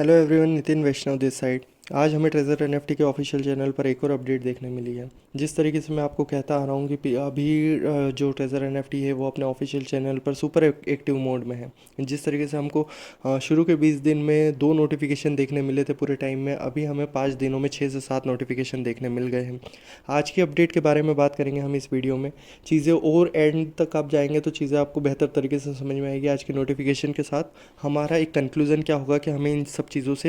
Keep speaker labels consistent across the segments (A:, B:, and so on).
A: Hello everyone, Nitin Vaishnav this side. आज हमें treasure NFT के ऑफिशियल चैनल पर एक और अपडेट देखने मिली है। जिस तरीके से मैं आपको कहता आ रहा हूँ कि अभी जो ट्रेजर एनएफटी है वो अपने ऑफिशियल चैनल पर सुपर एक्टिव मोड में है। जिस तरीके से हमको शुरू के 20 दिन में 2 नोटिफिकेशन देखने मिले थे पूरे टाइम में, अभी हमें 5 दिनों में 6 से 7 नोटिफिकेशन देखने मिल गए हैं। आज की अपडेट के बारे में बात करेंगे हम इस वीडियो में। चीज़ें और एंड तक आप जाएंगे तो चीज़ें आपको बेहतर तरीके से समझ में आएगी। आज की नोटिफिकेशन के साथ हमारा एक कंक्लूज़न क्या होगा कि हमें इन सब चीज़ों से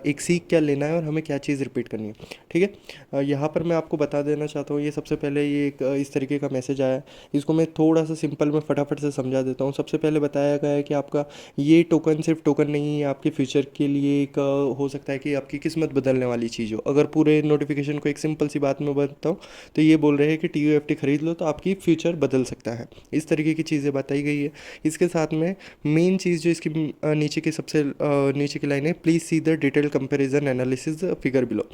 A: एक सीख क्या लेना है और हमें क्या चीज़ रिपीट करनी है। ठीक है, यहाँ पर मैं आपको बता देना चाहता हूँ, ये सबसे पहले ये एक इस तरीके का मैसेज आया है। इसको मैं थोड़ा सा सिंपल में फटाफट से समझा देता हूँ। सबसे पहले बताया गया है कि आपका ये टोकन सिर्फ टोकन नहीं है, आपके फ्यूचर के लिए एक हो सकता है कि आपकी किस्मत बदलने वाली चीज़ हो। अगर पूरे नोटिफिकेशन को एक सिंपल सी बात में बताऊँ तो ये बोल रहे हैं कि TUFT खरीद लो तो आपकी फ्यूचर बदल सकता है। इस तरीके की चीज़ें बताई गई है। इसके साथ में मेन चीज़ जो इसकी नीचे की सबसे नीचे की लाइन है, please see the detail comparison analysis figure below.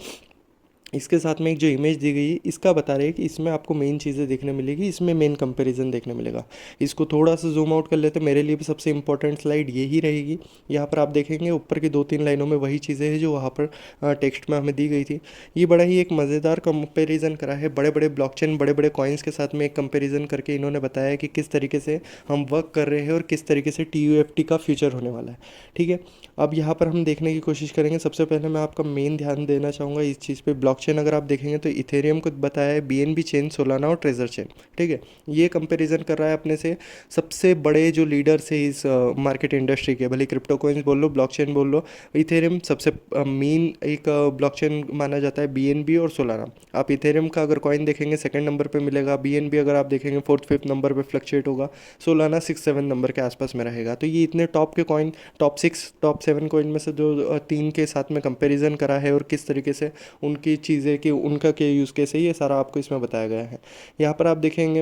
A: इसके साथ में एक जो इमेज दी गई है इसका बता रहे हैं कि इसमें आपको मेन चीज़ें देखने मिलेगी, इसमें मेन कंपैरिजन देखने मिलेगा। इसको थोड़ा सा जूम आउट कर लेते हैं, मेरे लिए भी सबसे इंपॉर्टेंट स्लाइड यही रहेगी। यहाँ पर आप देखेंगे ऊपर की 2-3 लाइनों में वही चीज़ें हैं जो वहाँ पर टेक्स्ट में हमें दी गई थी। ये बड़ा ही एक मज़ेदार कंपेरिजन करा है, बड़े बड़े ब्लॉकचेन बड़े बड़े कॉइन्स के साथ में एक कंपेरिजन करके इन्होंने बताया कि किस तरीके से हम वर्क कर रहे हैं और किस तरीके से TUFT का फ्यूचर होने वाला है। ठीक है, अब यहाँ पर हम देखने की कोशिश करेंगे। सबसे पहले मैं आपका मेन ध्यान देना चाहूँगा इस चीज़ पे। ब्लॉकचेन अगर आप देखेंगे तो इथेरियम को बताया है, BNB चेन, सोलाना और ट्रेजर चेन। ठीक है, ये कंपैरिजन कर रहा है अपने से सबसे बड़े जो लीडर्स है इस मार्केट इंडस्ट्री के। भले क्रिप्टो कोइंस बोल लो, ब्लॉकचेन बोल लो, इथेरियम सबसे मेन एक ब्लॉकचेन माना जाता है, BNB और सोलाना। आप इथेरियम का अगर कॉइन देखेंगे सेकंड नंबर पे मिलेगा, BNB अगर आप देखेंगे 4th-5th नंबर पे फ्लक्चुएट होगा, सोलाना 6-7 नंबर के आसपास में रहेगा। तो ये इतने टॉप के कॉइन, टॉप 6 टॉप 7 कॉइन में से जो 3 के साथ में कंपैरिजन करा है और किस तरीके से उनकी चीज़ें कि उनका क्या यूज़ केस है, ये सारा आपको इसमें बताया गया है। यहाँ पर आप देखेंगे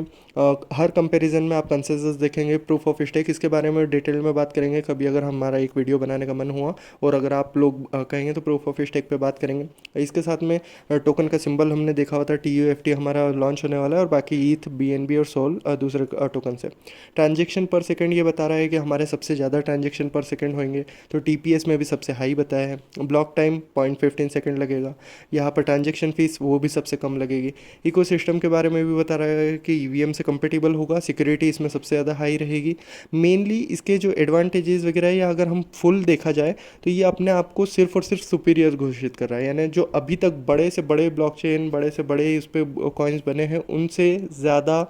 A: हर कंपैरिजन में आप कंसेंसस देखेंगे, प्रूफ ऑफ स्टेक, इसके बारे में डिटेल में बात करेंगे कभी अगर हमारा एक वीडियो बनाने का मन हुआ, और अगर आप लोग कहेंगे तो प्रूफ ऑफ स्टेक पे बात करेंगे। इसके साथ में टोकन का सिंबल हमने देखा होता है, TUFT हमारा लॉन्च होने वाला है, और बाकी ईथ, BNB और सोल दूसरे टोकन से। ट्रांजेक्शन पर सेकंड ये बता रहा है कि हमारे सबसे ज़्यादा ट्रांजेक्शन पर सेकंड होंगे, तो TPS में भी सबसे हाई बताया है। ब्लॉक टाइम 0.15 सेकंड लगेगा। यहाँ पर ट्रांजेक्शन फीस वो भी सबसे कम लगेगी। इकोसिस्टम के बारे में भी बता रहा है कि EVM से कंपेटिबल होगा, सिक्योरिटी इसमें सबसे ज़्यादा हाई रहेगी। मेनली इसके जो एडवांटेजेस वगैरह है, या अगर हम फुल देखा जाए तो ये अपने आप को सिर्फ और सिर्फ सुपीरियर घोषित कर रहा है। यानी जो अभी तक बड़े से बड़े ब्लॉकचेन, बड़े से बड़े इस पर कॉइन्स बने हैं, उनसे ज़्यादा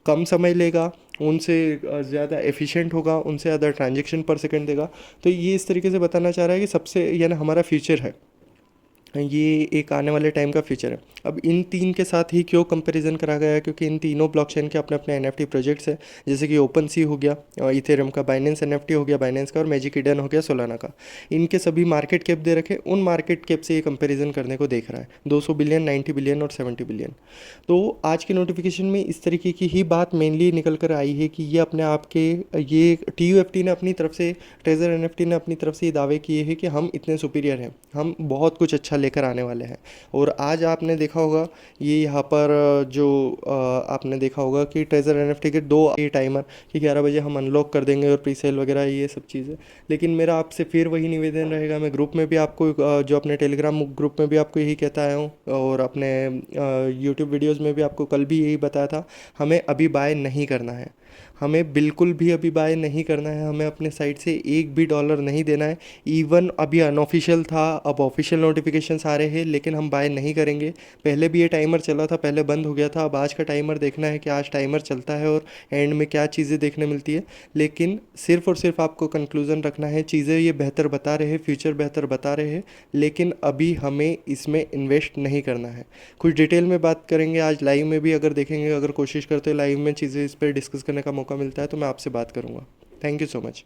A: कम समय लेगा, उनसे ज़्यादा एफिशिएंट होगा, उनसे ज़्यादा ट्रांजेक्शन पर सेकंड देगा। तो ये इस तरीके से बताना चाह रहा है कि सबसे यानी हमारा फ्यूचर है, ये एक आने वाले टाइम का फ्यूचर है। अब इन 3 के साथ ही क्यों कंपैरिजन करा गया है, क्योंकि इन तीनों ब्लॉकचेन के अपने अपने NFT प्रोजेक्ट्स हैं। जैसे कि OpenSea हो गया इथेरियम का, बाइनेंस NFT हो गया बाइनेंस का, और मैजिक ईडन हो गया सोलाना का। इनके सभी मार्केट कैप दे रखे, उन मार्केट कैप से ये कंपैरिजन करने को देख रहा है, 200 बिलियन, 90 बिलियन और 70 बिलियन। तो आज के नोटिफिकेशन में इस तरीके की ही बात मेनली निकल कर आई है कि ये अपने आप के, ये TUFT ने अपनी तरफ से, ट्रेजर NFT ने अपनी तरफ से ये दावे किए हैं कि हम इतने सुपीरियर हैं, हम बहुत कुछ अच्छा लेकर आने वाले हैं। और आज आपने देखा होगा ये यहाँ पर जो आपने देखा होगा कि ट्रेजर NFT के 2 टाइमर कि 11 बजे हम अनलॉक कर देंगे और प्री सेल वगैरह ये सब चीज़ें। लेकिन मेरा आपसे फिर वही निवेदन रहेगा, मैं ग्रुप में भी आपको जो अपने टेलीग्राम ग्रुप में भी आपको यही कहता आया हूँ, और अपने यूट्यूब वीडियोज़ में भी आपको कल भी यही बताया था, हमें अभी बाय नहीं करना है। हमें बिल्कुल भी अभी बाय नहीं करना है, हमें अपने साइड से एक भी डॉलर नहीं देना है। इवन अभी अनऑफिशियल था, अब ऑफिशियल नोटिफिकेशंस आ रहे हैं, लेकिन हम बाय नहीं करेंगे। पहले भी ये टाइमर चला था, पहले बंद हो गया था, अब आज का टाइमर देखना है कि आज टाइमर चलता है और एंड में क्या चीज़ें देखने मिलती है। लेकिन सिर्फ और सिर्फ आपको कंक्लूज़न रखना है, चीज़ें ये बेहतर बता रहे हैं, फ्यूचर बेहतर बता रहे हैं, लेकिन अभी हमें इसमें इन्वेस्ट नहीं करना है। कुछ डिटेल में बात करेंगे आज लाइव में भी, अगर देखेंगे, अगर कोशिश करते हैं लाइव में चीज़ें इस पर डिस्कस करने का मौका मिलता है तो मैं आपसे बात करूँगा। Thank you so much.